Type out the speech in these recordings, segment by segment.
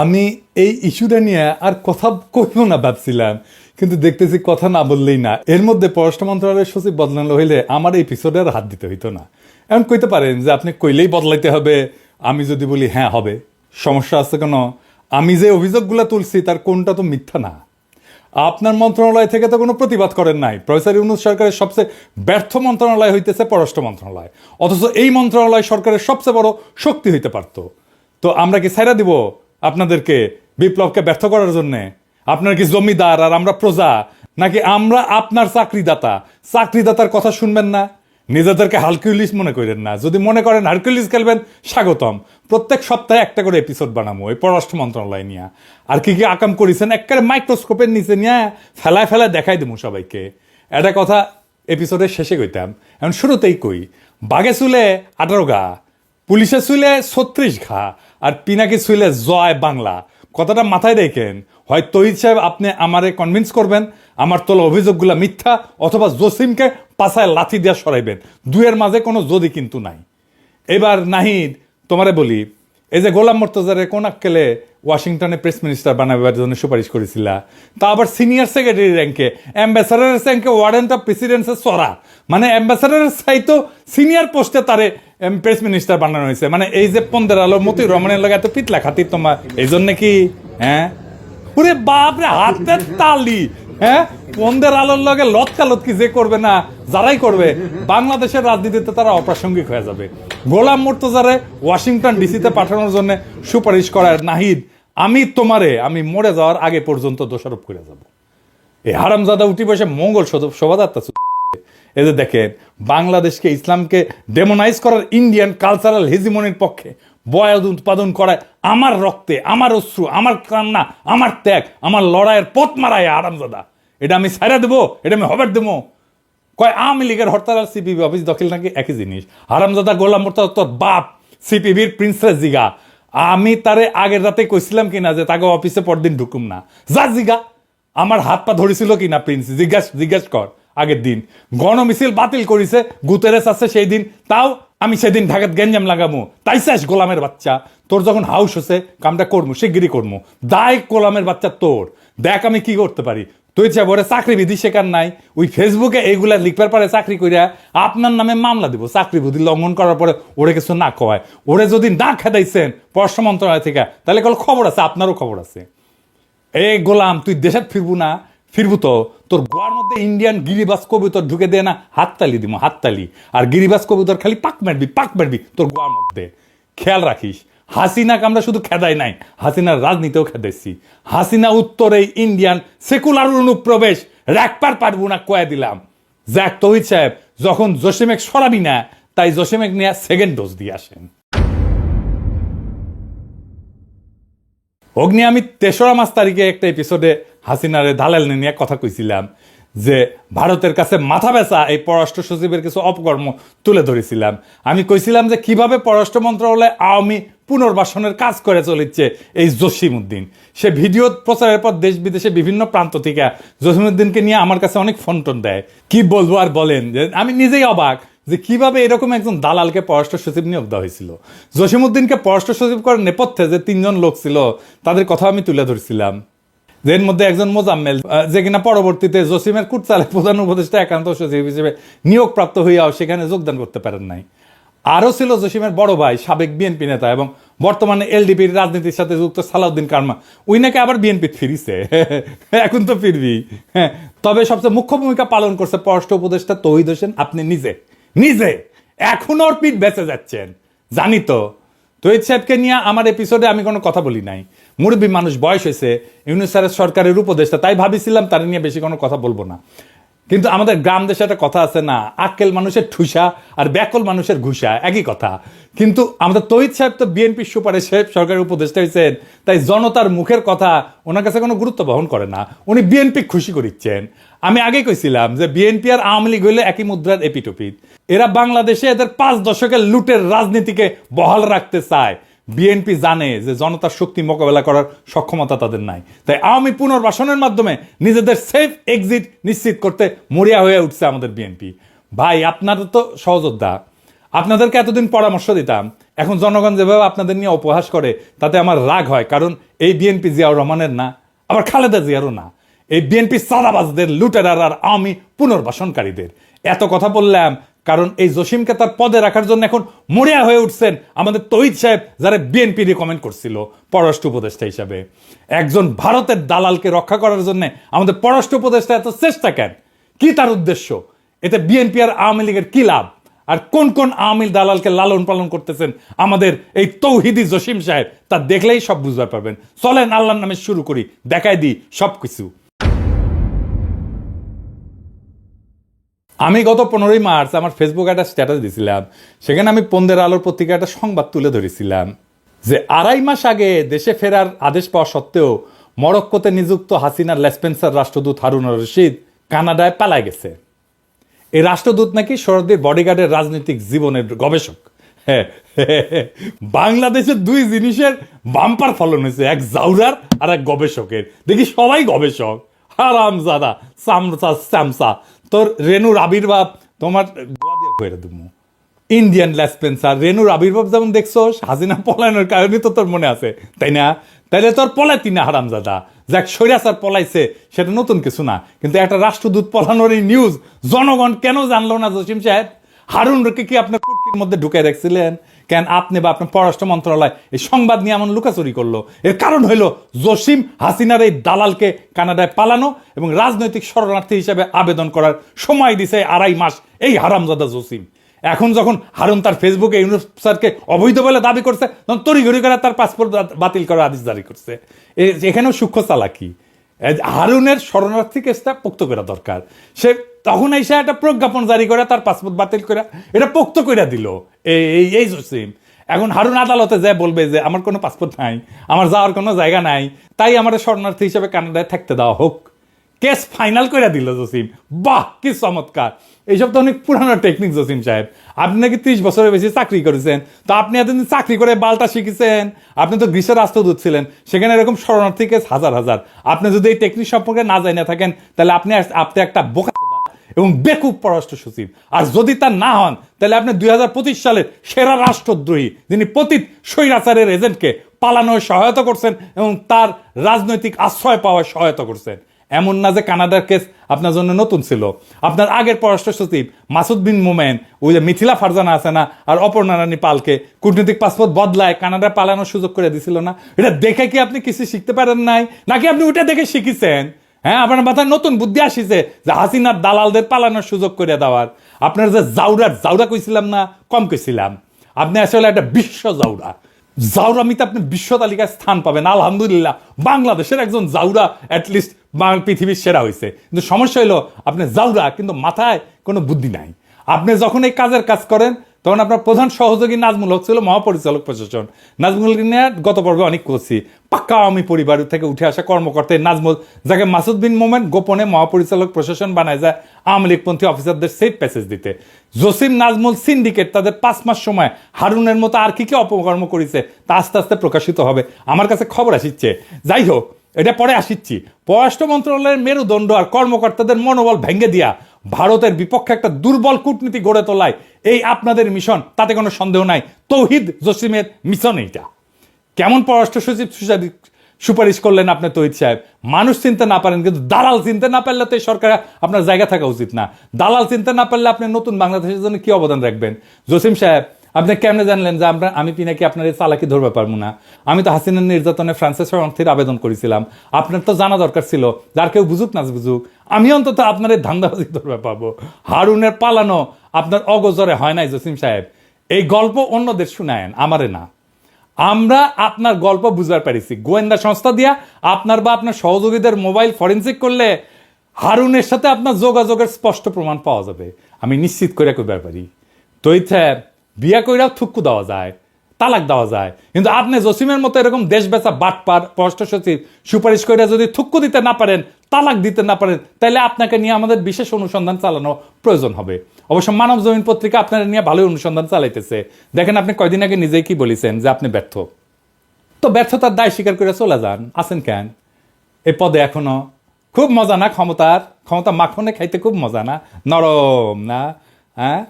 আমি এই ইস্যুটা নিয়ে আর কথা কইব না ভাবছিলাম, কিন্তু দেখতেছি কথা না বললেই না। এর মধ্যে পররাষ্ট্র মন্ত্রণালয়ের সচিব বদলানো হইলে আমার এই এপিসোডে আর হাত দিতে হইতো না। এমন কইতে পারেন যে আপনি কইলেই বদলাইতে হবে, আমি যদি বলি হ্যাঁ হবে, সমস্যা আছে কেন? আমি যে অভিযোগগুলো তুলছি তার কোনটা তো মিথ্যা না। আপনার মন্ত্রণালয় থেকে তো কোনো প্রতিবাদ করেন নাই। প্রফেসর ইউনূস সরকারের সবচেয়ে ব্যর্থ মন্ত্রণালয় হইতেছে পররাষ্ট্র মন্ত্রণালয়, অথচ এই মন্ত্রণালয় সরকারের সবচেয়ে বড় শক্তি হইতে পারত। তো আমরা কি ছাইরা দিব আপনাদেরকে বিপ্লবকে ব্যর্থ করার জন্যে? আপনার কি জমিদার আর আমরা প্রজা, নাকি আমরা আপনার চাকরিদাতার কথা শুনবেন না? নিজেদেরকে হারকিউলিস মনে করেন না। যদি মনে করেন হারকিউলিস খেলবেন, স্বাগতম। প্রত্যেক সপ্তাহে একটা করে এপিসোড বানাবো এই পররাষ্ট্র মন্ত্রণালয় নিয়ে। আর কি কি আকাম করেছেন একেবারে মাইক্রোস্কোপের নিচে নিয়ে ফেলায় ফেলায় দেখাই দেবো সবাইকে। একটা কথা এপিসোডের শেষে কইতাম, এখন শুরুতেই কই। বাঘে চুলে 18 গা, পুলিশে চুলে 36 ঘা, আর পিনাকি চুলে জয় বাংলা। কথাটা মাথায় রেখেন। হয় তহিদ সাহেব আপনি আমারে কনভিন্স করবেন আমার তোলা অভিযোগগুলো মিথ্যা, অথবা জসিমকে পাছায় লাথি দিয়ে সরাইবেন। দুয়ের মাঝে কোনো যদি কিন্তু নাই। এবার নাহিদ, তোমারে বলি, এই যে গোলাম মোর্তজারে কোন আক্কেলে ওয়াশিংটনে প্রেস মিনিস্টার বানাবার জন্য সুপারিশ করেছিল, তা আবার সিনিয়র সেক্রেটারি র্যাঙ্কে, অ্যাম্বাসাডারের র্যাঙ্কে, ওয়ারেন্ট অফ প্রেসিডেন্সের চড়া। মানে অ্যাম্বাসাডারের চাইতো সিনিয়র পোস্টে তারে প্রেস মিনিস্টার বানানো হয়েছে। মানে এই যে 15 আলো মতিউর রহমানের লাগে এত পিতলা খাতির তোমার, এই জন্য কি? হ্যাঁ, ওরে বাপরে, হাতের তালি। হ্যাঁ, 15 আলোর লগে লতকালতকি যে করবে না, যারাই করবে, বাংলাদেশের রাজনীতিতে তারা অপ্রাসঙ্গিক হয়ে যাবে। গোলাম মুর্তজারে ওয়াশিংটন ডিসিতে পাঠানোর জন্য সুপারিশ করার নাহিদ, আমি মরে যাওয়ার আগে পর্যন্ত দোষারোপ করে যাব। এই হারামজাদা উঠি বসে মঙ্গল শোভাযাত্রা। এই যে দেখেন, বাংলাদেশকে, ইসলামকে ডেমোনাইজ করার ইন্ডিয়ান কালচারাল হেজিমনির পক্ষে বয়াদ উৎপাদন করায় আমার রক্তে, আমার অশ্রু, আমার কান্না, আমার ত্যাগ, আমার লড়াইয়ের পথ মারায় আরামজাদা। এটা আমি ছাইরা দেবো? এটা আমি হবার দেবো? কয় আওয়ামী লীগের হরতাল আর সিপিবি অফিস দখল নাকি একই জিনিস। হারামজাদা গোলাম মোর্তজা তোর বাপ সিপিবির প্রিন্সেস জিগা। আমি তারে আগের রাতে কইছিলাম কিনা যে তাকে অফিসে পরদিন ঢুকুম না? যা জিগা, আমার হাত পা ধরেছিল কিনা প্রিন্স, জিজ্ঞাসা কর। আগের দিন গণমিছিল বাতিল করেছে, গুতেরেস আছে সেই দিন, তাও আমি সেদিন ঢাকাত গেঞ্জাম লাগামু। তাই চাস গোলামের বাচ্চা, তোর যখন হাউস হচ্ছে কামটা করবো, শিগগিরই করবো। দায় গোলামের বাচ্চা তোর। দেখ আমি কি করতে পারি। তুই ওরে চাকরি বিধি শেখার নাই, ওই ফেসবুকে এইগুলা লিখবার পারে চাকরি করিয়া আপনার নামে মামলা দিব। চাকরি বিধি লঙ্ঘন করার পরে ওরে কিছু না কয়, ওরে যদি না খেদাইছেন পররাষ্ট্র মন্ত্রণালয় থেকে, তাহলে কল খবর আছে, আপনারও খবর আছে। এই গোলাম, তুই দেশে ফিরবো না? ফিরবো তো তোর গোয়ার মধ্যে ইন্ডিয়ান গিরিবাস কবুতর ঢুকে দেয় না, হাততালি দিব, হাততালি। আর গিরিবাস কবুতর খালি পাক মারবি তোর গোয়ার মধ্যে। খেয়াল রাখিস, হাসিনাকে আমরা শুধু খেদাই নাই, হাসিনার রাজনীতিও খেদাইছি। হাসিনা উত্তরে ইন্ডিয়ান সেকুলার অনুপ্রবেশ রাখবার পারবো না কয়ে দিলাম। যাক তহিদ সাহেব, যখন জসিমেক সরাবি না, তাই জসিমেক নিয়ে সেকেন্ড ডোজ দিয়ে আসেন। অগ্নি, আমি 3রা তারিখে একটা এপিসোডে হাসিনারে দালাল নিয়ে কথা কইছিলাম যে ভারতের কাছে মাথা বেচা এই পররাষ্ট্র সচিবের কিছু অপকর্ম তুলে ধরেছিলাম। আমি কইছিলাম যে কিভাবে পররাষ্ট্র মন্ত্রণালয়ে আওয়ামী পুনর্বাসনের কাজ করে চলেছে এই জসিমউদ্দিন। সে ভিডিও প্রচারের পর দেশ বিদেশে বিভিন্ন প্রান্ত থেকে জসিমউদ্দিনকে নিয়ে আমার কাছে অনেক ফোন টোন দেয়। কি বলবো আর বলেন, যে আমি নিজেই অবাক যে কিভাবে এরকম একজন দালালকে পররাষ্ট্র সচিব নিয়োগ দেওয়া হয়েছিল। জসিমউদ্দিনকে পররাষ্ট্র সচিব করার নেপথ্যে যে 3জন লোক ছিল, তাদের কথা আমি তুলে ধরছিলাম। এর মধ্যে একজন মোজাম্মেল, যে কিনা পরবর্তীতে জসিমের কুটচালে প্রধান উপদেষ্টা একান্ত সচিব হিসেবে নিয়োগপ্রাপ্ত হইয়াও সেখানে যোগদান করতে পারেন নাই। আরও ছিল জসিমের বড় ভাই, সাবেক বিএনপি নেতা এবং বর্তমানে এলডিপির রাজনীতির সাথে যুক্ত সালাউদ্দিন কারমা। উই নাকি আবার বিএনপি ফিরিছে, এখন তো ফিরবি। হ্যাঁ, তবে সবচেয়ে মুখ্য ভূমিকা পালন করছে পররাষ্ট্র উপদেষ্টা তৌহিদ হোসেন। আপনি নিজে এখন ওর পিঠ বেঁচে যাচ্ছেন, জানি তো। তৌহিদ সাহেবকে নিয়ে আমার এপিসোডে আমি কোনো কথা বলি নাই। মুরব্বী মানুষ, বয়স হয়েছে, ইউনূস স্যারের সরকারের উপদেষ্টা, তাই ভাবিছিলাম তার নিয়ে বেশি কোনো কথা বলবো না। কিন্তু আমাদের গ্রাম দেশে একটা কথা আছে না, আক্কেল মানুষের ঠুসা আর ব্যাকল মানুষের ঘুষা, একই কথা। কিন্তু আমাদের তৌহিদ সাহেব তো বিএনপির সুপারিশ সাহেব সরকারের উপদেষ্টা হয়েছেন, তাই জনতার মুখের কথা ওনার কাছে কোনো গুরুত্ব বহন করে না। উনি বিএনপি খুশি করিচ্ছেন। আমি আগে কইছিলাম যে বিএনপি আর আওয়ামী লীগ হইলে একই মুদ্রার এপিটোপিট। এরা বাংলাদেশে এদের 5 দশকের লুটের রাজনীতিকে বহাল রাখতে চায়। বিএনপি জানে যে জনতার শক্তি মোকাবেলা করার সক্ষমতা তাদের নাই, তাই আওয়ামী পুনর্বাসনের মাধ্যমে নিজেদের সেফ এক্সিট নিশ্চিত করতে মরিয়া হয়ে উঠছে আমাদের বিএনপি। ভাই, আপনারা তো সহযোদ্ধা, আপনাদেরকে এতদিন পরামর্শ দিতাম, এখন জনগণ যেভাবে আপনাদের নিয়ে উপহাস করে তাতে আমার রাগ হয়, কারণ এই বিএনপি জিয়াউর রহমানের না, আবার খালেদা জিয়ারও না, এই বিএনপি সাদাবাজদের, লুটেরার আর আওয়ামী পুনর্বাসনকারীদের। এত কথা বললাম কারণ এই জসিমকে তার পদে রাখার জন্য এখন মরিয়া হয়ে উঠছেন আমাদের তৌহিদ সাহেব, যারা বিএনপি রিকমেন্ড করছিল পররাষ্ট্র উপদেষ্টা হিসাবে। একজন ভারতের দালালকে রক্ষা করার জন্য আমাদের পররাষ্ট্র উপদেষ্টা এত চেষ্টা কেন? কি তার উদ্দেশ্য? এতে বিএনপি আর আওয়ামী লীগের কি লাভ? আর কোন কোন আওয়ামী দালালকে লালন পালন করতেছেন আমাদের এই তৌহিদি জসিম সাহেব, তা দেখলেই সব বুঝতে পারবেন। চলেন আল্লাহর নামে শুরু করি, দেখাই দিই সবকিছু। আমি গত 15ই মার্চ আমার ফেসবুকে একটা স্ট্যাটাস দিয়েছিলাম, সেখানে আমি পন্দের আলোর পত্রিকা একটা সংবাদ তুলে ধরেছিলাম যে 2.5 মাস আগে দেশে ফেরার আদেশ পাওয়া সত্ত্বেও মরক্কোতে নিযুক্ত হাসিনার লেসপেন্সার রাষ্ট্রদূত হারুন রশিদ কানাডায় পালায় গেছে। এই রাষ্ট্রদূত নাকি শরদের বডিগার্ডের রাজনৈতিক জীবনের গবেষক। হ্যাঁ, বাংলাদেশের দুই জিনিসের বাম্পার ফলন হয়েছে, এক জাউরার আর এক গবেষকের। দেখি সবাই গবেষক, হারামজাদা সামসা। তোর রেনুর আবির্ভাব তোমার করে দেবো। ইন্ডিয়ান লেসপেন্সার রেনুর আবির্ভাব যেমন দেখছো হাসিনা পলায়নের কারণে তো তোর মনে আছে, তাই না? তাইলে তোর পলাইতি না হারামজাদা। যাক, স্বৈরাচার পলাইছে সেটা নতুন কিছু না, কিন্তু একটা রাষ্ট্রদূত পলানোর এই নিউজ জনগণ কেন জানলো না? জসিম সাহেব, হারুনকে কি আপনার কুটকির মধ্যে ঢুকাই রাখছিলেন কেন? আপনি বা আপনার পররাষ্ট্র মন্ত্রণালয় এই সংবাদ নিয়ে এমন লুকাচুরি করলো? এর কারণ হইল জসিম হাসিনার এই দালালকে কানাডায় পালানো এবং রাজনৈতিক শরণার্থী হিসেবে আবেদন করার সময় দিছে 2.5 মাস এই হারামজাদা জসিম। এখন যখন হারুন তার ফেসবুকে ইউনুস স্যারকে অবৈধ বলে দাবি করছে, তখন তড়িঘড়ি করে তার পাসপোর্ট বাতিল করার আদেশ জারি করছে। এখানেও সূক্ষ্ম চালাকি। হারুনের শরণার্থী কেসটা পোক্ত করা দরকার। সে তখন এসে একটা প্রজ্ঞাপন জারি করে তার পাসপোর্ট বাতিল করে এটা পোক্ত করে দিল এই জসিম। এখন হারুন আদালতে যায় বলবে যে আমার কোনো পাসপোর্ট নাই, আমার যাওয়ার কোনো জায়গা নাই, তাই আমার শরণার্থী হিসেবে কানাডায় থাকতে দেওয়া হোক। কেস ফাইনাল করে দিল জসিম। বাহ, কি চমৎকার! এইসব তো অনেক পুরানো টেকনিক জসিম সাহেব। আপনি নাকি 30 বছরের বেশি চাকরি করেছেন, তো আপনি এতদিন চাকরি করে বালটা শিখেছেন। আপনি তো গ্রীসের রাষ্ট্রদূত ছিলেন, সেখানে এরকম শরণার্থী কেস হাজার হাজার। আপনি যদি এই টেকনিক সম্পর্কে না জানিয়ে থাকেন, তাহলে আপনি একটা বোকা এবং বেকুব পররাষ্ট্র সচিব। আর যদি তা না হন, তাহলে আপনি 2025 সালের সেরা রাষ্ট্রদ্রোহী, যিনি পতিত স্বৈরাচারের এজেন্টকে পালানোর সহায়তা করছেন এবং তার রাজনৈতিক আশ্রয় পাওয়ার সহায়তা করছেন। এমন না যে কানাডার কেস আপনার জন্য নতুন ছিল। আপনার আগের পররাষ্ট্র সচিব মাসুদ বিন মোমেন, ওই যে মিথিলা ফারজানা আছে না, আর অপর্ণা রানী পালকে কূটনৈতিক পাসপোর্ট বদলায় কানাডায় পালানোর সুযোগ করে দিছিল না? এটা দেখে কি আপনি কিছু শিখতে পারেন নাই, নাকি আপনি ওইটা দেখে শিখেছেন? হ্যাঁ, আপনার মাথায় নতুন বুদ্ধি আসিছে যে হাসিনার দালালদের পালানোর সুযোগ করে দেওয়ার। আপনার যে জাউরা কইছিলাম না, কম কইছিলাম। আপনি আসলে একটা বিশ্ব জাউরামিতে আপনি বিশ্ব তালিকায় স্থান পাবেন। আলহামদুলিল্লাহ, বাংলাদেশের একজন জাউরা অ্যাটলিস্ট পৃথিবীর সেরা হয়েছে। কিন্তু সমস্যা হলো আপনি জাউরা, কিন্তু মাথায় কোনো বুদ্ধি নাই। আপনি যখন এই কাজের কাজ করেন, তখন আপনার প্রধান সহযোগী নাজমুল হক ছিল মহাপরিচালক প্রশাসন। নাজমুল নিয়ে গত পর্বে অনেক করছি। পাক্কা আওয়ামী পরিবার থেকে উঠে আসা কর্মকর্তা নাজমুল, যাকে মাসুদ বিন মোমেন গোপনে মহাপরিচালক প্রশাসন বানায় যায় আওয়ামী লীগপন্থী অফিসারদের সেফ প্যাসেজ দিতে। জসিম নাজমুল সিন্ডিকেট তাদের 5 মাস সময় হারুনের মতো আর কি কি অপকর্ম করেছে তা আস্তে আস্তে প্রকাশিত হবে। আমার কাছে খবর আসিচ্ছে। যাই হোক, এটা পরে আসিচ্ছি। পররাষ্ট্র মন্ত্রণালয়ের মেরুদণ্ড আর কর্মকর্তাদের মনোবল ভেঙে দিয়া ভারতের বিপক্ষে একটা দুর্বল কূটনীতি গড়ে তোলায় এই আপনাদের মিশন, তাতে কোনো সন্দেহ নাই। তৌহিদ জসিমের মিশন এইটা। কেমন পররাষ্ট্র সচিব সুপারিশ করলেন আপনি তৌহিদ সাহেব? মানুষ চিনতে না পারেন, কিন্তু দালাল চিনতে না পারলে তো এই সরকারে আপনার জায়গা থাকা উচিত না। দালাল চিনতে না পারলে আপনি নতুন বাংলাদেশের জন্য কি অবদান রাখবেন? জসিম সাহেব, আপনি কেমনে জানলেন যে আমি পিনাকি আপনার এই চালাকি ধরবে পারবো না? আমি তো হাসিনার নির্যাতনে ফ্রান্সের শরণার্থীর আবেদন করেছিলাম। আপনার তো জানা দরকার ছিল, যার কেউ বুঝুক না বুঝুক, আমি অন্তত আপনার এই ধান্দাবাজি ধরবে পাবো। হারুনের পালানো আপনার অগোচরে হয় নাই জসিম সাহেব। এই গল্প অন্যদের শুনায়েন, আমারে না। আমরা আপনার গল্প বুঝবার পারিছি। গোয়েন্দা সংস্থা দিয়া আপনার বা আপনার সহযোগীদের মোবাইল ফরেন্সিক করলে হারুনের সাথে আপনার যোগাযোগের স্পষ্ট প্রমাণ পাওয়া যাবে। আমি নিশ্চিত করে কইবার পারি। তৈরি স্যার, বিয়া কইরাও থুক্কু দেওয়া যায়, তালাক দেওয়া যায়, কিন্তু আপনি জসিমের মতো এরকম দেশ বেচা বাটপার পররাষ্ট্র সচিব সুপারিশ করে যদি থুক্কু দিতে না পারেন, তালাক দিতে না পারেন, তাহলে আপনাকে নিয়ে আমাদের বিশেষ অনুসন্ধান চালানো প্রয়োজন হবে। অবশ্য মানব জমিন পত্রিকা আপনার নিয়ে ভালোই অনুসন্ধান চালাইতেছে। দেখেন, আপনি কয়দিন আগে নিজেই কি বলেছেন যে আপনি ব্যর্থ। তো ব্যর্থতার দায় স্বীকার করে চলে যান। আছেন কেন এই পদে এখনো? খুব মজা না ক্ষমতা মাখনে খাইতে? খুব মজা না? নরম না? হ্যাঁ,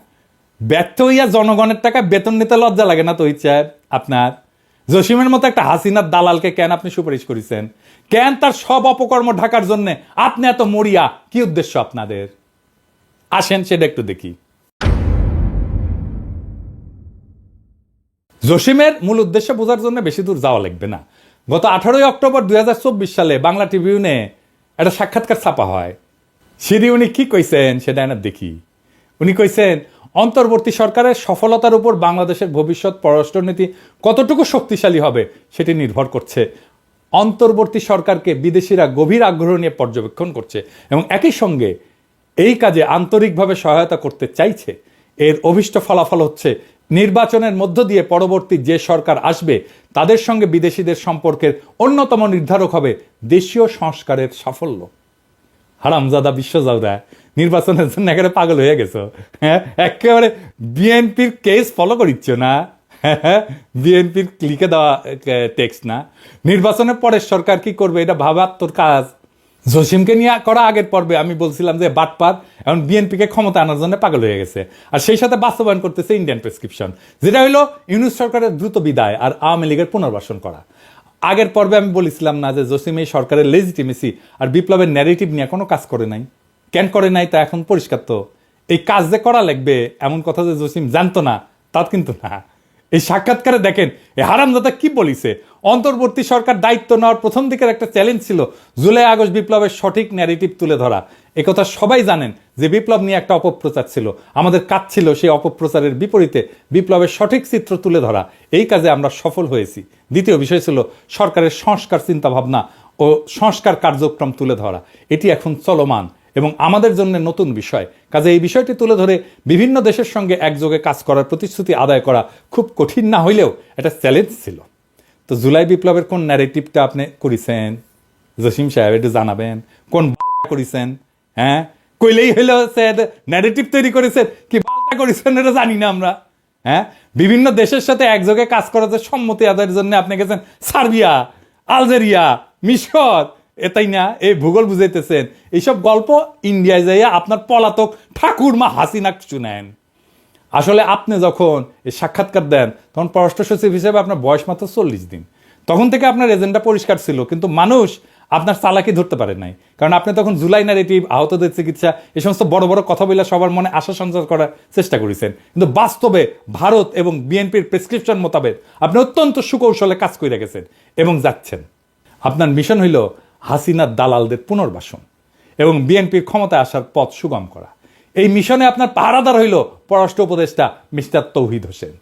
ব্যর্থ হইয়া জনগণের টাকা বেতন নিতে লজ্জা লাগে না তো ইচ্ছা আপনার? জসিমের মতো একটা হাসিনার দালালকে কেন আপনি সুপারিশ করেছেন? কেন তার সব অপকর্ম ঢাকার জন্য আপনি এত মরিয়া? কি উদ্দেশ্য আপনাদের? আসেন সেটা একটু দেখি। জসিমের মূল উদ্দেশ্য বোঝার জন্য বেশি দূর যাওয়া লাগবে না। গত 18 অক্টোবর 2024 সালে বাংলা ট্রিবিউনে একটা সাক্ষাৎকার ছাপা হয়। সেটি উনি কি কইছেন সেটা না দেখি। উনি কইছেন, অন্তর্বর্তী সরকারের সফলতার উপর বাংলাদেশের ভবিষ্যৎ পররাষ্ট্রনীতি কতটুকু শক্তিশালী হবে সেটি নির্ভর করছে। অন্তর্বর্তী সরকারকে বিদেশিরা গভীর আগ্রহ নিয়ে পর্যবেক্ষণ করছে এবং একই সঙ্গে এই কাজে আন্তরিকভাবে সহায়তা করতে চাইছে। এর অভীষ্ট ফলাফল হচ্ছে নির্বাচনের মধ্য দিয়ে পরবর্তী যে সরকার আসবে তাদের সঙ্গে বিদেশিদের সম্পর্কের অন্যতম নির্ধারক হবে দেশীয় সংস্কারের সাফল্য। হারামজাদা বিশ্বজাউরা, নির্বাচনের জন্য একেবারে পাগল হয়ে গেছো। হ্যাঁ, একেবারে বিএনপির কেস ফলো করিচ্ছ না? বিএনপির লিখে দেওয়া টেক্সট না? নির্বাচনের পরের সরকার কি করবে এটা ভাবার তোর কাজ? জসিমকে নিয়ে করা আগের পর্বে আমি বলছিলাম যে বাটপার এখন বিএনপিকে ক্ষমতা আনার জন্য পাগল হয়ে গেছে, আর সেই সাথে বাস্তবায়ন করতেছে ইন্ডিয়ান প্রেসক্রিপশন, যেটা হলো ইউনূস সরকারের দ্রুত বিদায় আর আওয়ামী লীগের পুনর্বাসন করা। আগের পর্বে আমি বলেছিলাম না যে জসিম এই সরকারের লেজিটিমেসি আর বিপ্লবের ন্যারেটিভ নিয়ে কোনো কাজ করে নাই? কেন করে নাই তা এখন পরিষ্কার। তো এই কাজ যে করা লাগবে এমন কথা যে জসিম জানতো না তা কিন্তু না। এই সাক্ষাৎকারে দেখেন এই হারামজাদা কি বলিছে। অন্তর্বর্তী সরকার দায়িত্ব নেওয়ার প্রথম দিকের একটা চ্যালেঞ্জ ছিল জুলাই আগস্ট বিপ্লবের সঠিক ন্যারেটিভ তুলে ধরা। একথা সবাই জানেন যে বিপ্লব নিয়ে একটা অপপ্রচার ছিল, আমাদের কাজ ছিল সেই অপপ্রচারের বিপরীতে বিপ্লবের সঠিক চিত্র তুলে ধরা। এই কাজে আমরা সফল হয়েছি। দ্বিতীয় বিষয় ছিল সরকারের সংস্কার চিন্তাভাবনা ও সংস্কার কার্যক্রম তুলে ধরা। এটি এখন চলমান এবং আমাদের জন্য নতুন বিষয়। কাজে এই বিষয়টি তুলে ধরে বিভিন্ন দেশের সঙ্গে একযোগে কাজ করার প্রতিশ্রুতি আদায় করা খুব কঠিন না হইলেও এটা চ্যালেঞ্জ ছিল। তো জুলাই বিপ্লবের কোন ন্যারেটিভটা আপনি করেছেন জসিম সাহেব, একটু জানাবেন কোন করেছেন? হ্যাঁ, কইলেই হইলো ন্যারেটিভ তৈরি করেছেন, কি করেছেন এটা জানি না আমরা। হ্যাঁ, বিভিন্ন দেশের সাথে একযোগে কাজ করার সম্মতি আদায়ের জন্য আপনি গেছেন সার্বিয়া, আলজেরিয়া, মিশর, এটাই না? এই ভূগোল বুঝাইতেছেন। এইসব গল্প ইন্ডিয়ায় যাইয়া আপনার পলাতক ঠাকুরমা হাসিনা শুনেন। আসলে আপনি যখন এই সাক্ষাৎকার দেন তখন পররাষ্ট্র সচিব হিসেবে আপনার বয়স মাত্র 40 দিন। তখন থেকে আপনার এজেন্ডা পরিষ্কার ছিল, কিন্তু মানুষ আপনার চালাকি ধরতে পারে নাই, কারণ আপনি তখন জুলাই ন্যারেটিভ, আহতদের চিকিৎসা, এই সমস্ত বড় বড় কথা বলে সবার মনে আশা সঞ্চার করার চেষ্টা করেছেন। কিন্তু বাস্তবে ভারত এবং বিএনপির প্রেসক্রিপশন মোতাবেক আপনি অত্যন্ত সুকৌশলে কাজ করে গেছেন এবং যাচ্ছেন। আপনার মিশন হইল হাসিনার দালালদের পুনর্বাসন এবং বিএনপির ক্ষমতায় আসার পথ সুগম করা। এই মিশনে আপনার পাহারাদার হইল পররাষ্ট্র উপদেষ্টা মিস্টার তৌহিদ হোসেন।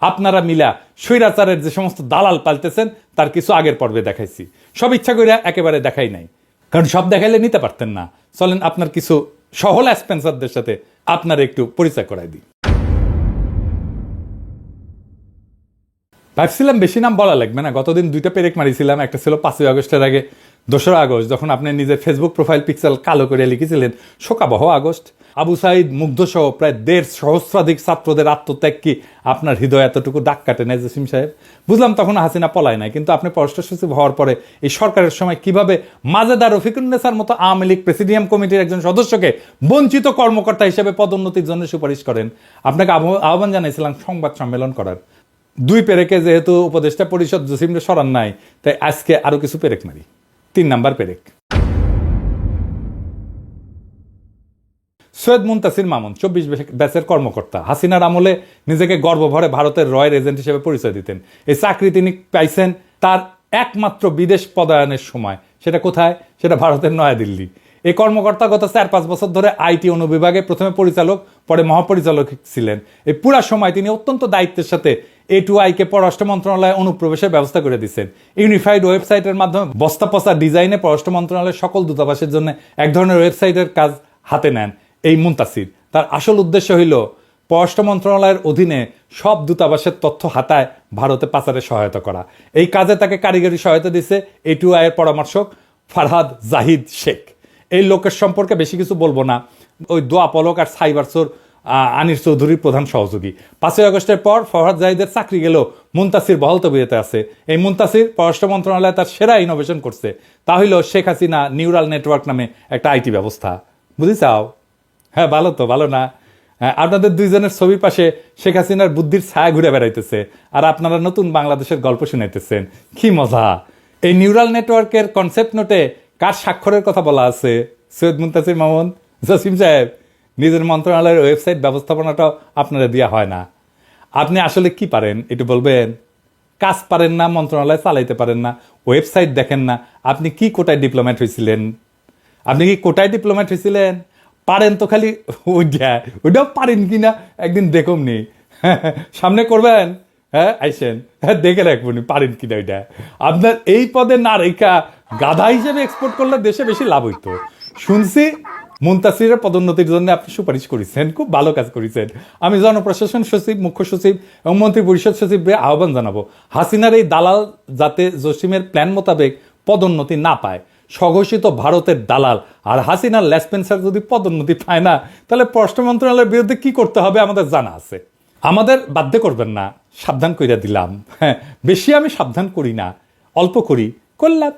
আপনারা মিলা স্বৈরাচারের যে সমস্ত দালাল পাল্টেছেন তার কিছু আগের পর্বে দেখাইছি। সব ইচ্ছা করে একেবারে দেখাই নাই, কারণ সব দেখাইলে নিতে পারতেন না। চলেন আপনার কিছু সহল স্পেন্সারদের সাথে আপনার একটু পরিচয় করাই দিই। ভাবছিলাম বেশি নাম বলা লাগবে না, গতদিন 2টা পেরেক মারিছিলাম। একটা ছিল 5ই আগস্টের আগে 2রা আগস্ট, যখন আপনি নিজের ফেসবুক প্রোফাইল পিক্সেল কালো করে লিখেছিলেন শোকাবহ আগস্ট। আবু সাইদ মুগ্ধ সহ প্রায় 1.5 সহস্রাধিক ছাত্রদের আত্মত্যাগ কি আপনার হৃদয় এতটুকু দাগ কাটে নাই জসিম সাহেব? বুঝলাম তখন হাসিনা পলায় নাই, কিন্তু আপনি পররাষ্ট্র সচিব হওয়ার পরে এই সরকারের সময় কিভাবে মাজেদার রফিকুন্নেসার মতো আওয়ামী লীগ প্রেসিডিয়াম কমিটির একজন সদস্যকে বঞ্চিত কর্মকর্তা হিসেবে পদোন্নতির জন্য সুপারিশ করেন। আপনাকে আহ্বান জানাইছিলাম সংবাদ সম্মেলন করার। 2 পেরেকে যেহেতু উপদেষ্টা পরিষদ জসিমরে সরান নাই, তাই আজকে আরো কিছু পেরেক মারি। 3 নাম্বার পেরেক, সৈয়দ মুনতাসির মামুন 24 ব্যাচের কর্মকর্তা। হাসিনার আমলে নিজেকে গর্বভরে ভারতের রয়ের এজেন্ট হিসেবে পরিচয় দিতেন। এই চাকরি তিনি পাইছেন তার একমাত্র বিদেশ পদায়নের সময়। সেটা কোথায়? সেটা ভারতের নয়াদিল্লি। এই কর্মকর্তা গত 4-5 বছর ধরে আইটি অনুবিভাগে প্রথমে পরিচালক, পরে মহাপরিচালক ছিলেন। এই পুরা সময় তিনি অত্যন্ত দায়িত্বের সাথে A2I-কে পররাষ্ট্র মন্ত্রণালয়ে অনুপ্রবেশের ব্যবস্থা করে দিচ্ছেন। ইউনিফাইড ওয়েবসাইটের মাধ্যমে বস্তা পচা ডিজাইনে পররাষ্ট্র মন্ত্রণালয়ের সকল দূতাবাসের জন্য এক ধরনের ওয়েবসাইটের কাজ হাতে নেন এই মুনতাসির। তার আসল উদ্দেশ্য হইল পররাষ্ট্র মন্ত্রণালয়ের অধীনে সব দূতাবাসের তথ্য হাতায় ভারতে পাচারে সহায়তা করা। এই কাজে তাকে কারিগরি সহায়তা দিচ্ছে A2I-এর পরামর্শক ফারহাদ জাহিদ শেখ। এই লোকের সম্পর্কে বেশি কিছু বলবো না। ওই দোয়া পলক আর সাইবার চোর আনিস চৌধুরীর প্রধান সহযোগী। 5ই আগস্টের পর ফরহাদ জাহিদের চাকরি গেলেও মুনতাসির বহাল তবিয়তে আছে। এই মুনতাসির পররাষ্ট্র মন্ত্রণালয়ে তার সেরা ইনোভেশন করছে, তা হইল শেখ হাসিনা নিউরাল নেটওয়ার্ক নামে একটা আইটি ব্যবস্থা। বুঝি চাও? হ্যাঁ, ভালো তো, ভালো না? হ্যাঁ, আপনাদের দুইজনের ছবির পাশে শেখ হাসিনার বুদ্ধির ছায়া ঘুরে বেড়াইতেছে, আর আপনারা নতুন বাংলাদেশের গল্প শুনাইতেছেন। কি মজা! এই নিউরাল নেটওয়ার্কের কনসেপ্ট নোটে কার স্বাক্ষরের কথা বলা আছে? সৈয়দ মুনতাসির মামুন, জসিম সাহেব। নিজের মন্ত্রণালয়ের ওয়েবসাইট ব্যবস্থাপনাটাও আপনারা দেওয়া হয় না। আপনি আসলে কি পারেন একটু বলবেন? কাজ পারেন না, মন্ত্রণালয় চালাইতে পারেন না, ওয়েবসাইট দেখেন না। আপনি কি কোটায় ডিপ্লোম্যাট হয়েছিলেন? আপনি কি কোটায় ডিপ্লোম্যাট হয়েছিলেন? পারেন তো খালি ওইটাও পারেন কি না একদিন দেখুন নি। সামনে করবেন, হ্যাঁ আইসেন, হ্যাঁ দেখে রাখবেন পারেন কিনা ওইটা। আপনার এই পদে না রেখা গাধা হিসেবে এক্সপোর্ট করলে দেশে বেশি লাভ হইতো। শুনছি মুনতাসিরের পদোন্নতির জন্য আপনি সুপারিশ করেছেন, খুব ভালো কাজ করেছেন। আমি জনপ্রশাসন সচিব, মুখ্য সচিব এবং মন্ত্রী পরিষদ সচিবকে আহ্বান জানাবো, হাসিনার এই দালাল যাতে জসিমের প্ল্যান মোতাবেক পদোন্নতি না পায়। স্বঘোষিত ভারতের দালাল আর হাসিনার লেসপেন্সার যদি পদোন্নতি পায় না, তাহলে পররাষ্ট্র মন্ত্রণালয়ের বিরুদ্ধে কি করতে হবে আমাদের জানা আছে। আমাদের বাধ্য করবেন না, সাবধান কইরা দিলাম। হ্যাঁ, বেশি আমি সাবধান করি না, অল্প করি, করলাম।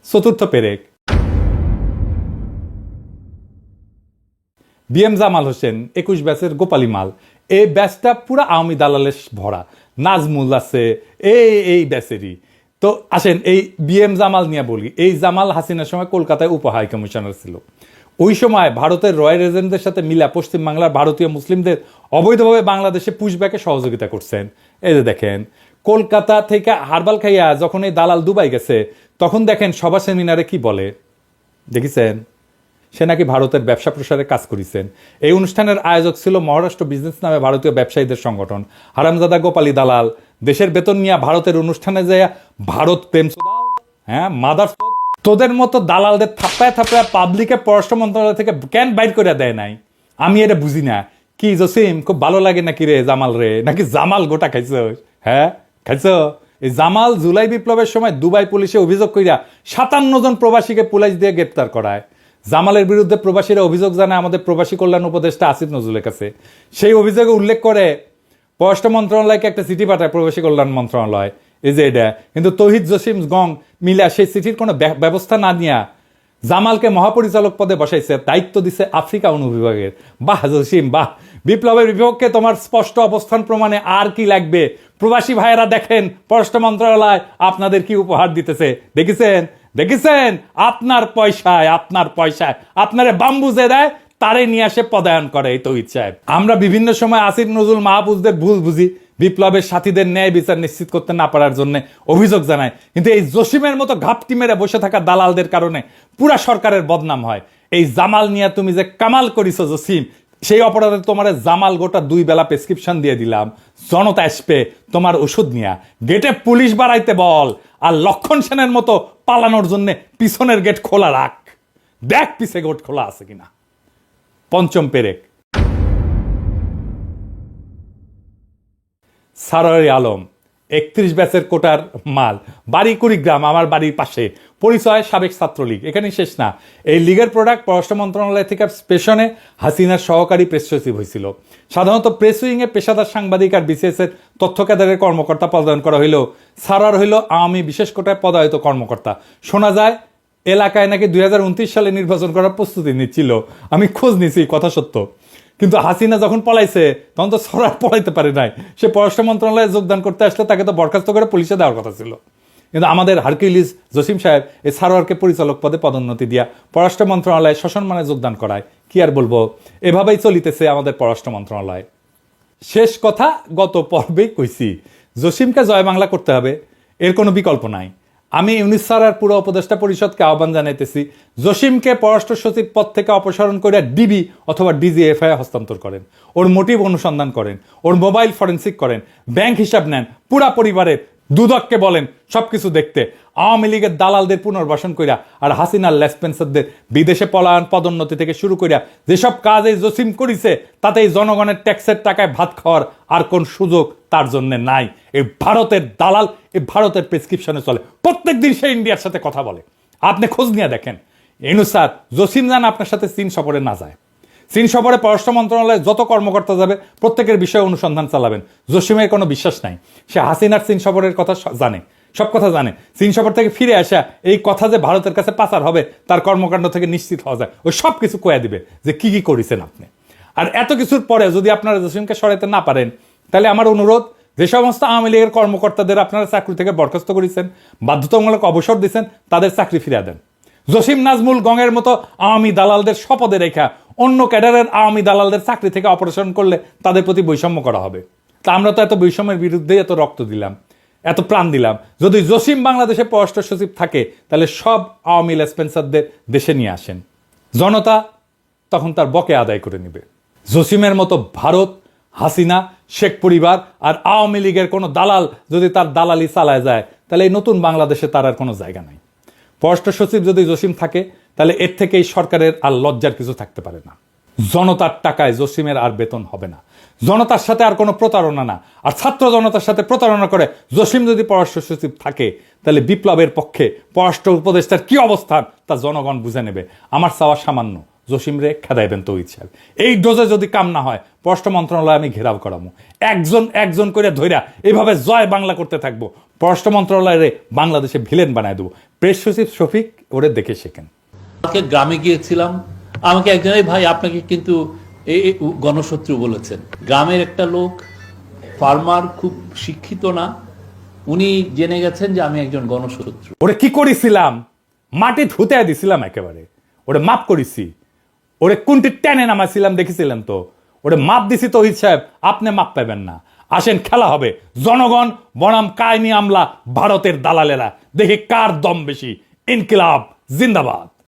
চতুর্থ পেরেক। বিএম জামাল হোসেন 21 ব্যাচের গোপালী মাল। এই ব্যাচটা পুরা আওয়ামী দালালে ভরা। নাজমুল আছে এই ব্যাচেরই। তো আসেন এই বিএম জামাল নিয়ে বলি। এই জামাল হাসিনার সময় কলকাতায় উপ হাই কমিশনার ছিল। ওই সময় ভারতের রয়্যাল এজেন্টদের সাথে মিলা পশ্চিমবাংলার ভারতীয় মুসলিমদের অবৈধভাবে বাংলাদেশে পুশব্যাকে সহযোগিতা করছেন। এই যে দেখেন, কলকাতা থেকে হারবাল খাইয়া যখন এই দালাল দুবাই গেছে, তখন দেখেন সভা সেমিনারে কি বলে দেখেছেন? সে নাকি ভারতের ব্যবসা প্রসারে কাজ করেছেন। এই অনুষ্ঠানের আয়োজক ছিল মহারাষ্ট্র বিজনেস নামে ভারতীয় ব্যবসায়ীদের সংগঠন। হারামজাদা গোপালী দালাল দেশের বেতন নিয়ে ভারতের অনুষ্ঠানে যায় ভারত প্রেম, হ্যাঁ মাদার, তোদের মতো দালালদের থাপ্পায় থাপ্পায় পাবলিকে পররাষ্ট্র মন্ত্রণালয় থেকে কেন বাইর করে দেয় নাই? আমি এটা বুঝি না। কি জসিম, খুব ভালো লাগে নাকি রে জামাল রে? নাকি জামাল গোটা খাইছ? হ্যাঁ খাইছ? এই জামাল জুলাই বিপ্লবের সময় দুবাই পুলিশে অভিযোগ কইরা 57 জন প্রবাসীকে পুলিশ দিয়ে গ্রেপ্তার করায়। জামালের বিরুদ্ধে প্রবাসীরা অভিযোগ জানায় আমাদের প্রবাসী কল্যাণ উপদেষ্টা আসিফ নজরুলের কাছে। সেই অভিযোগে উল্লেখ করে পররাষ্ট্র মন্ত্রণালয়কে একটা চিঠি পাঠায় প্রবাসী কল্যাণ মন্ত্রণালয়। এই যে এটা কিন্তু তৌহিদ জসিম গং মিলা সেই চিঠির কোনো ব্যবস্থা না নিয়া জামালকে মহাপরিচালক পদে বসাইছে, দায়িত্ব দিছে আফ্রিকা অনুবিভাগের। বাহ জসিম বাহ, বিপ্লবের বিপক্ষে তোমার স্পষ্ট অবস্থান প্রমাণে আর কি লাগবে? প্রবাসী ভাইয়েরা দেখেন পররাষ্ট্র মন্ত্রণালয় আপনাদের কি উপহার দিতেছে, দেখেছেন? দেখেছেন? আপনার পয়সায় আপনারে বাম্বু যে দেয় তারে নিয়ে আসে পদায়ন করে এই তৌহিদ সাহেব। আমরা বিভিন্ন সময় আসিফ নজরুল মাহফুজদের ভুল বুঝি, বিপ্লবের সাথীদের ন্যায় বিচার নিশ্চিত করতে না পারার জন্য অভিযোগ জানায়। কিন্তু এই জসিমের মতো ঘাপটি মেরে বসে থাকা দালালদের কারণে পুরা সরকারের বদনাম হয়। এই জামাল নিয়ে তুমি যে কামাল করিস জসিম, সেই অপরাধে তোমার জামাল গোটা 2 বেলা প্রেসক্রিপশন দিয়ে দিলাম। জনতা আসবে তোমার ওষুধ নিয়ে, গেটে পুলিশ বাড়াইতে বল, আর লক্ষণ সেনের মতো পালানোর জন্য পিছনের গেট খোলা রাখ, দেখ পিছে গেট খোলা আছে কিনা। পঞ্চম পেরেক। সারোয়ারি আলম 31 ব্যাচের কোটার মাল, বাড়ি কুড়িগ্রাম, আমার বাড়ির পাশে, পরিচয় সাবেক ছাত্রলীগ। এখানেই শেষ না, এই লীগের প্রোডাক্ট পররাষ্ট্র মন্ত্রণালয় থেকে পেশনে হাসিনার সহকারী প্রেস সচিব হয়েছিল। সাধারণত প্রেস উইংয়ে পেশাদার সাংবাদিক আর বিসিএস এর তথ্য কেন্দ্রের কর্মকর্তা পদায়ন করা হইলেও সারার হইল আওয়ামী বিশেষ কোটায় পদায়িত কর্মকর্তা। শোনা যায় এলাকায় নাকি 2029 সালে নির্বাচন করার প্রস্তুতি নিচ্ছিল। আমি খোঁজ নিছি, কথা সত্য। কিন্তু হাসিনা যখন পলাইছে তখন তো সরার পলাইতে পারে নাই। সে পররাষ্ট্র মন্ত্রণালয়ে যোগদান করতে আসলে তাকে তো বরখাস্ত করে পুলিশে দেওয়ার কথা ছিল। কিন্তু আমাদের হারকিউলিস জসিম সাহেব এই সারোয়ারকে পরিচালক পদে পদোন্নতি দিয়া পররাষ্ট্র মন্ত্রণালয়ে সসম্মানে যোগদান করায়। কি আর বলবো, এভাবেই চলিতেছে আমাদের পররাষ্ট্র মন্ত্রণালয়। শেষ কথা গত পর্বেই কইছি, জসিমকে জয় বাংলা করতে হবে, এর কোনো বিকল্প নাই। আমি ইউনিস স্যার আর পুরো উপদেষ্টা পরিষদকে আহ্বান জানাইতেছি, জসিমকে পররাষ্ট্র সচিব পদ থেকে অপসারণ করে ডিবি অথবা ডিজিএফআই হস্তান্তর করেন, ওর মোটিভ অনুসন্ধান করেন, ওর মোবাইল ফরেন্সিক করেন, ব্যাংক হিসাব নেন, পুরা পরিবারের দুদককে বলেন সবকিছু দেখতে। আওয়ামী লীগের দালালদের পুনর্বাসন কইরা আর হাসিনার লেসপেন্সারদের বিদেশে পলায়ন, পদোন্নতি থেকে শুরু কইরা যেসব কাজ এই জসিম করিছে, তাতে এই জনগণের ট্যাক্সের টাকায় ভাত খাওয়ার আর কোন সুযোগ তার জন্য নাই। এই ভারতের দালাল এই ভারতের প্রেসক্রিপশনে চলে, প্রত্যেক দিন সে ইন্ডিয়ার সাথে কথা বলে। আপনি খোঁজ নিয়ে দেখেন। স্যার জসিম জান আপনার সাথে চীন সফরে না যায়। চীন সফরে পররাষ্ট্র মন্ত্রণালয়ে যত কর্মকর্তা যাবে প্রত্যেকের বিষয়ে অনুসন্ধান চালাবেন। জসিমের কোনো বিশ্বাস নাই, সে হাসিনার চীন সফরের কথা জানে, সব কথা জানে। চীন সফর থেকে ফিরে আসা এই কথা যে ভারতের কাছে পাচার হবে তার কর্মকাণ্ড থেকে নিশ্চিত হওয়া যায়, ওই সব কিছু কয়ে দিবে যে কি কি করেছেন আপনি। আর এত কিছুর পরে যদি আপনারা জসিমকে সরাইতে না পারেন, তাহলে আমার অনুরোধ, যে সমস্ত আওয়ামী লীগের কর্মকর্তাদের আপনারা চাকরি থেকে বরখাস্ত করেছেন, বাধ্যতামূলক অবসর দিচ্ছেন, তাদের চাকরি ফিরিয়ে দেন। জসিম নাজমুল গঙের মতো আওয়ামী দালালদের শপথে রেখা অন্য ক্যাডারের আওয়ামী দালালদের চাকরি থেকে অপারেশন করলে তাদের প্রতি বৈষম্য করা হবে। তা আমরা তো এত বৈষম্যের বিরুদ্ধে এত রক্ত দিলাম, এত প্রাণ দিলাম। যদি জসিম বাংলাদেশে পররাষ্ট্র সচিব থাকে, তাহলে সব আওয়ামী লেসপেন্সারদের দেশে নিয়ে আসেন, জনতা তখন তার বকে আদায় করে নেবে। জসিমের মতো ভারত, হাসিনা, শেখ পরিবার আর আওয়ামী লীগের কোনো দালাল যদি তার দালালি চালায় যায়, তাহলে এই নতুন বাংলাদেশে তার আর কোনো জায়গা নাই। পররাষ্ট্র সচিব যদি জসিম থাকে, তাহলে এর থেকে এই সরকারের আর লজ্জার কিছু থাকতে পারে না। জনতার টাকায় জসিমের আর বেতন হবে না, জনতার সাথে আর কোনো প্রতারণা না। আর ছাত্র জনতার সাথে প্রতারণা করে জসিম যদি পররাষ্ট্র সচিব থাকে, তাহলে বিপ্লবের পক্ষে পররাষ্ট্র উপদেষ্টার কি অবস্থান তা জনগণ বুঝে নেবে। আমার চাওয়া সামান্য, জসিম রে খেদাইবেন তো ইচ্ছা। এই ডোজে যদি কাম না হয়, পররাষ্ট্র মন্ত্রণালয় আমি ঘেরাও করাবো, একজন একজন করে ধইরা এইভাবে জয় বাংলা করতে থাকবো। পররাষ্ট্র মন্ত্রণালয়ে বাংলাদেশে ভিলেন বানায় দেবো। প্রেস সচিব শফিক ওরে দেখে শেখেন। গ্রামে গিয়েছিলাম, আমাকে একজন, ভাই আপনাকে কিন্তু এই গণশত্রু বলেছেন। গ্রামের একটা লোক, ফার্মার, খুব শিক্ষিত না, উনি জেনে গেছেন যে আমি একজন গণশত্রু। ওরে কি করেছিলাম? মাটি ধুতে দিছিলাম একেবারে, ওরে মাপ করেছি, ওরে কোনটি টেনে নামাইছিলাম দেখেছিলেন তো। ওরে মাপ দিছি তৌহিদ সাহেব, আপনি মাপ পাবেন না। আসেন, খেলা হবে জনগণ বনাম কায়েমি আমলা ভারতের দালালেরা, দেখি কার দম বেশি। ইনকিলাব জিন্দাবাদ।